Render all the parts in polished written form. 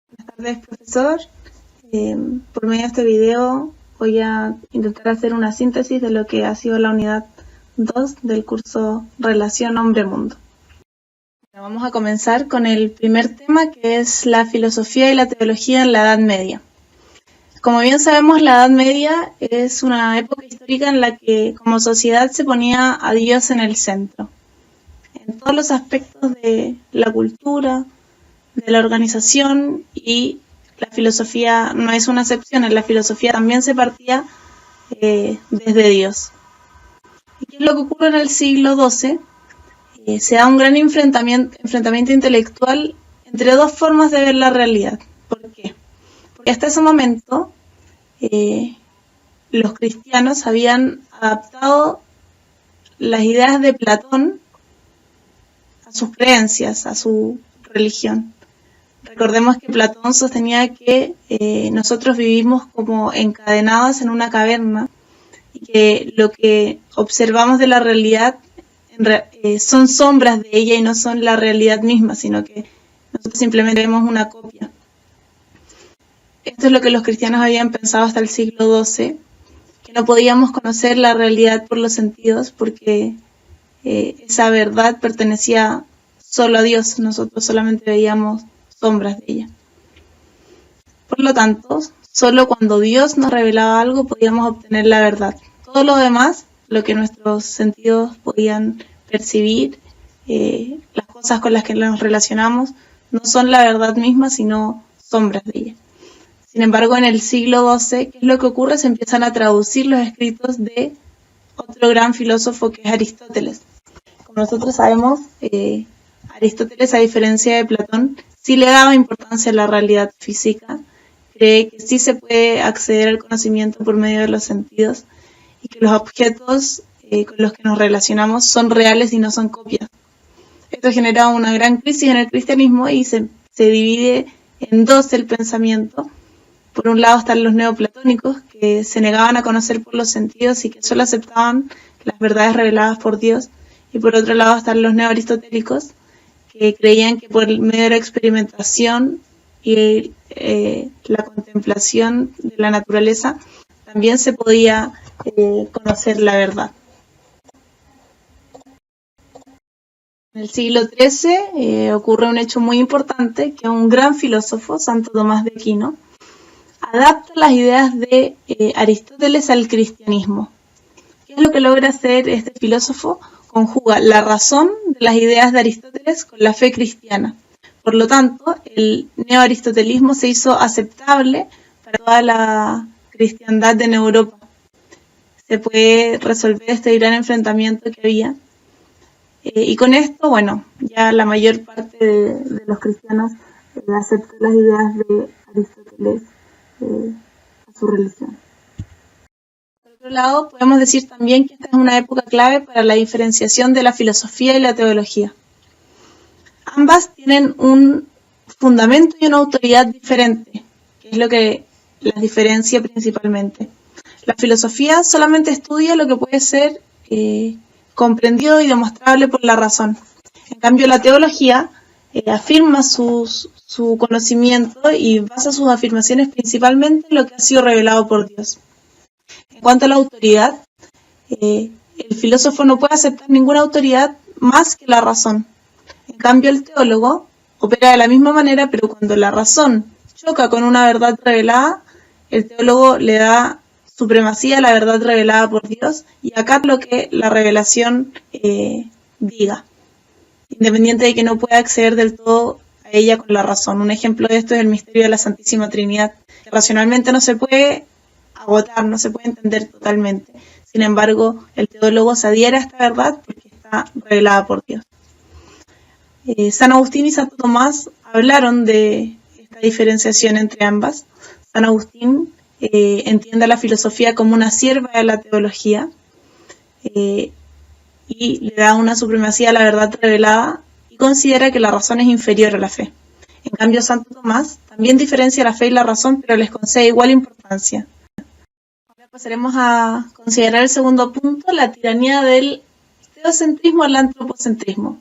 Buenas tardes, profesor. Por medio de este video voy a intentar hacer una síntesis de lo que ha sido la unidad 2 del curso Relación Hombre-Mundo. Vamos a comenzar con el primer tema, que es la filosofía y la teología en la Edad Media. Como bien sabemos, la Edad Media es una época histórica en la que como sociedad se ponía a Dios en el centro. En todos los aspectos de la cultura, de la organización, y la filosofía no es una excepción. En la filosofía también se partía desde Dios. ¿Y qué es lo que ocurre en el siglo XII? Se da un gran enfrentamiento intelectual entre dos formas de ver la realidad. ¿Por qué? Porque hasta ese momento los cristianos habían adaptado las ideas de Platón a sus creencias, a su religión. Recordemos que Platón sostenía que nosotros vivimos como encadenados en una caverna y que lo que observamos de la realidad son sombras de ella y no son la realidad misma, sino que nosotros simplemente vemos una copia. Esto es lo que los cristianos habían pensado hasta el siglo XII, que no podíamos conocer la realidad por los sentidos porque esa verdad pertenecía solo a Dios, nosotros solamente veíamos sombras de ella. Por lo tanto, solo cuando Dios nos revelaba algo podíamos obtener la verdad. Todo lo demás, lo que nuestros sentidos podían percibir, las cosas con las que nos relacionamos, no son la verdad misma, sino sombras de ella. Sin embargo, en el siglo XII, ¿qué es lo que ocurre? Se empiezan a traducir los escritos de otro gran filósofo que es Aristóteles. Como nosotros sabemos, Aristóteles, a diferencia de Platón, sí le daba importancia a la realidad física, cree que sí se puede acceder al conocimiento por medio de los sentidos y que los objetos con los que nos relacionamos son reales y no son copias. Esto genera una gran crisis en el cristianismo y se divide en dos el pensamiento. Por un lado están los neoplatónicos, que se negaban a conocer por los sentidos y que solo aceptaban las verdades reveladas por Dios. Y por otro lado están los neoaristotélicos, que creían que por medio de la experimentación y la contemplación de la naturaleza también se podía conocer la verdad. En el siglo XIII ocurre un hecho muy importante, que un gran filósofo, Santo Tomás de Aquino, adapta las ideas de Aristóteles al cristianismo. ¿Qué es lo que logra hacer este filósofo? Conjuga la razón de las ideas de Aristóteles con la fe cristiana. Por lo tanto, el neoaristotelismo se hizo aceptable para toda la cristiandad en Europa. Se puede resolver este gran enfrentamiento que había. Y con esto, bueno, ya la mayor parte de los cristianos aceptó las ideas de Aristóteles a su religión. Por otro lado, podemos decir también que esta es una época clave para la diferenciación de la filosofía y la teología. Ambas tienen un fundamento y una autoridad diferente, que es lo que las diferencia principalmente. La filosofía solamente estudia lo que puede ser comprendido y demostrable por la razón. En cambio, la teología afirma su conocimiento y basa sus afirmaciones principalmente en lo que ha sido revelado por Dios. En cuanto a la autoridad, el filósofo no puede aceptar ninguna autoridad más que la razón. En cambio, el teólogo opera de la misma manera, pero cuando la razón choca con una verdad revelada, el teólogo le da supremacía a la verdad revelada por Dios y acata lo que la revelación diga, independiente de que no pueda acceder del todo a ella con la razón. Un ejemplo de esto es el misterio de la Santísima Trinidad, que racionalmente no se puede agotar, no se puede entender totalmente. Sin embargo, el teólogo se adhiere a esta verdad porque está revelada por Dios. San Agustín y Santo Tomás hablaron de esta diferenciación entre ambas. San Agustín entiende a la filosofía como una sierva de la teología y le da una supremacía a la verdad revelada y considera que la razón es inferior a la fe. En cambio, Santo Tomás también diferencia la fe y la razón, pero les concede igual importancia. Ahora pasaremos a considerar el segundo punto, la tiranía del teocentrismo al antropocentrismo.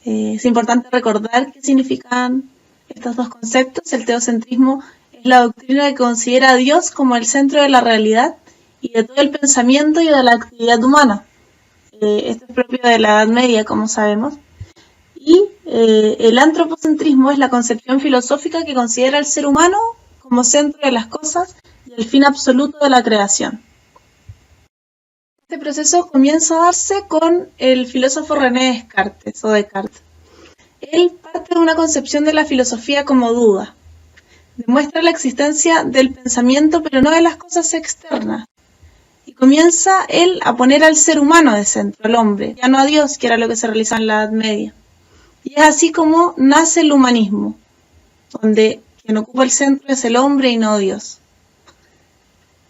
Es importante recordar qué significan estos dos conceptos, el teocentrismo es la doctrina que considera a Dios como el centro de la realidad y de todo el pensamiento y de la actividad humana. Esto es propio de la Edad Media, como sabemos. Y el antropocentrismo es la concepción filosófica que considera al ser humano como centro de las cosas y el fin absoluto de la creación. Este proceso comienza a darse con el filósofo René Descartes, o Descartes. Él parte de una concepción de la filosofía como duda. Demuestra la existencia del pensamiento, pero no de las cosas externas. Y comienza él a poner al ser humano de centro, al hombre, ya no a Dios, que era lo que se realizaba en la Edad Media. Y es así como nace el humanismo, donde quien ocupa el centro es el hombre y no Dios.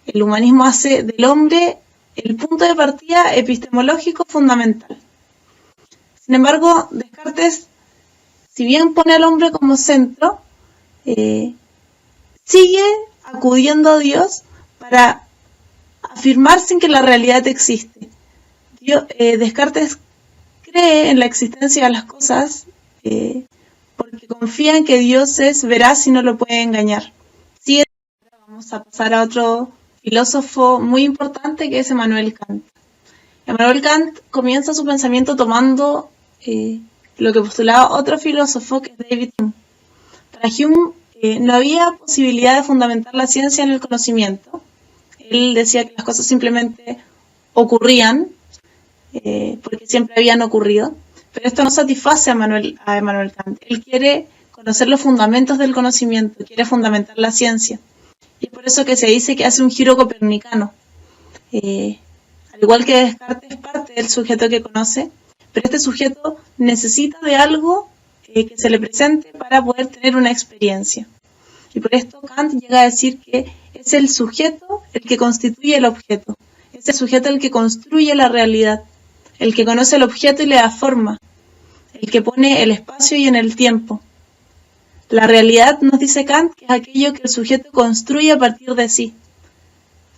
El humanismo hace del hombre el punto de partida epistemológico fundamental. Sin embargo, Descartes, si bien pone al hombre como centro, sigue acudiendo a Dios para afirmar sin que la realidad existe. Descartes cree en la existencia de las cosas porque confía en que Dios es veraz y no lo puede engañar. Sí, vamos a pasar a otro filósofo muy importante que es Immanuel Kant. Immanuel Kant comienza su pensamiento tomando lo que postulaba otro filósofo que es David Hume. Para Hume no había posibilidad de fundamentar la ciencia en el conocimiento. Él decía que las cosas simplemente ocurrían porque siempre habían ocurrido, pero esto no satisface a Immanuel Kant. Él quiere conocer los fundamentos del conocimiento, quiere fundamentar la ciencia. Y es por eso que se dice que hace un giro copernicano. Al igual que Descartes es parte del sujeto que conoce, pero este sujeto necesita de algo que se le presente para poder tener una experiencia. Y por esto Kant llega a decir que es el sujeto el que constituye el objeto. Es el sujeto el que construye la realidad, el que conoce el objeto y le da forma, el que pone el espacio y en el tiempo. La realidad, nos dice Kant, que es aquello que el sujeto construye a partir de sí.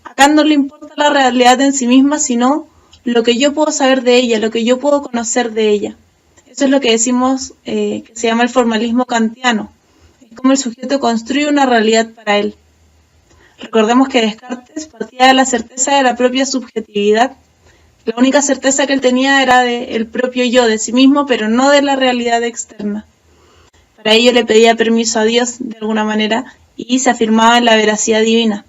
A Kant no le importa la realidad en sí misma, sino lo que yo puedo saber de ella, lo que yo puedo conocer de ella. Eso es lo que decimos que se llama el formalismo kantiano. Es como el sujeto construye una realidad para él. Recordemos que Descartes partía de la certeza de la propia subjetividad. La única certeza que él tenía era del propio yo, de sí mismo, pero no de la realidad externa. Para ello le pedía permiso a Dios, de alguna manera, y se afirmaba en la veracidad divina.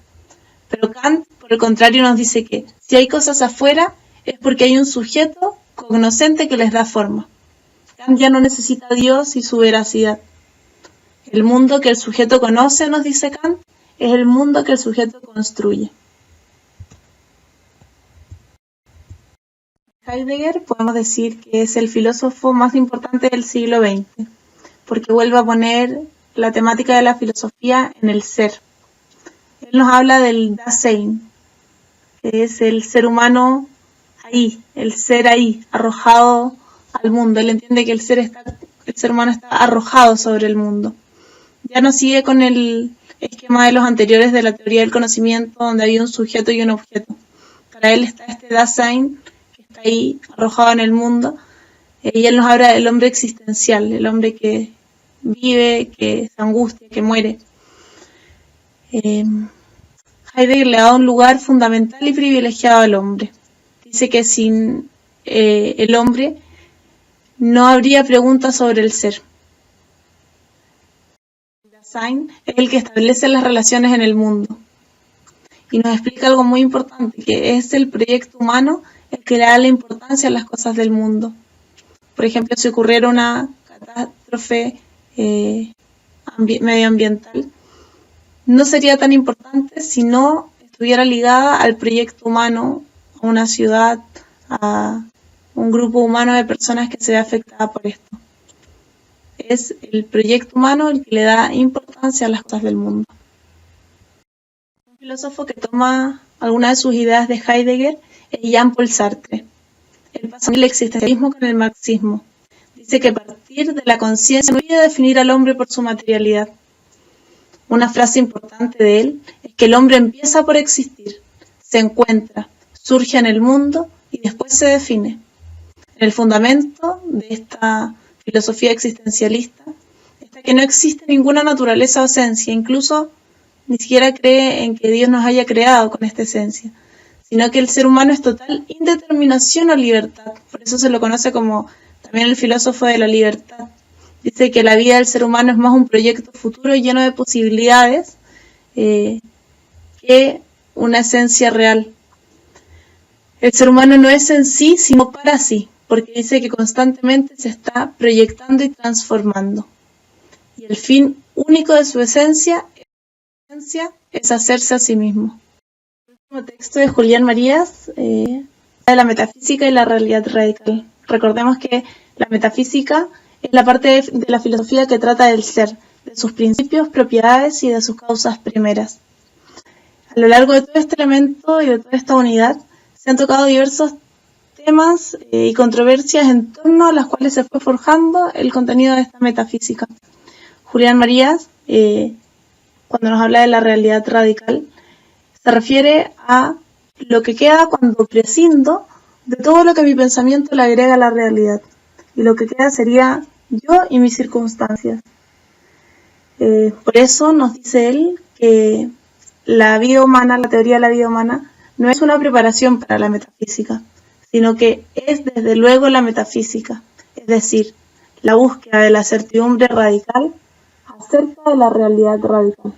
Pero Kant, por el contrario, nos dice que si hay cosas afuera, es porque hay un sujeto cognoscente que les da forma. Kant ya no necesita a Dios y su veracidad. El mundo que el sujeto conoce, nos dice Kant, es el mundo que el sujeto construye. Heidegger podemos decir que es el filósofo más importante del siglo XX, porque vuelve a poner la temática de la filosofía en el ser. Él nos habla del Dasein, que es el ser humano ahí, el ser ahí, arrojado al mundo. Él entiende que el ser humano está arrojado sobre el mundo. Ya no sigue con el esquema de los anteriores de la teoría del conocimiento, donde había un sujeto y un objeto. Para él está este Dasein, que está ahí, arrojado en el mundo, y él nos habla del hombre existencial, el hombre que vive, que se angustia, que muere. Heidegger le da un lugar fundamental y privilegiado al hombre. Dice que sin el hombre no habría preguntas sobre el ser. Dasein es el que establece las relaciones en el mundo. Y nos explica algo muy importante, que es el proyecto humano el que le da la importancia a las cosas del mundo. Por ejemplo, si ocurriera una catástrofe medioambiental, no sería tan importante si no estuviera ligada al proyecto humano, a una ciudad, a un grupo humano de personas que se ve afectada por esto. Es el proyecto humano el que le da importancia a las cosas del mundo. Un filósofo que toma algunas de sus ideas de Heidegger es Jean-Paul Sartre. Él pasa el existencialismo con el marxismo. Dice que a partir de la conciencia no puede definir al hombre por su materialidad. Una frase importante de él es que el hombre empieza por existir, se encuentra, surge en el mundo y después se define. En el fundamento de esta filosofía existencialista está que no existe ninguna naturaleza o esencia, incluso ni siquiera cree en que Dios nos haya creado con esta esencia, sino que el ser humano es total indeterminación o libertad. Por eso se lo conoce como también el filósofo de la libertad. Dice que la vida del ser humano es más un proyecto futuro lleno de posibilidades que una esencia real. El ser humano no es en sí, sino para sí, porque dice que constantemente se está proyectando y transformando. Y el fin único de su esencia es hacerse a sí mismo. El último texto de Julián Marías, de la metafísica y la realidad radical. Recordemos que la metafísica es la parte de la filosofía que trata del ser, de sus principios, propiedades y de sus causas primeras. A lo largo de todo este elemento y de toda esta unidad se han tocado diversos temas y controversias en torno a las cuales se fue forjando el contenido de esta metafísica. Julián Marías, cuando nos habla de la realidad radical, se refiere a lo que queda cuando prescindo de todo lo que mi pensamiento le agrega a la realidad. Y lo que queda sería yo y mis circunstancias. Por eso nos dice él que la vida humana, la teoría de la vida humana, no es una preparación para la metafísica, sino que es desde luego la metafísica, es decir, la búsqueda de la certidumbre radical acerca de la realidad radical.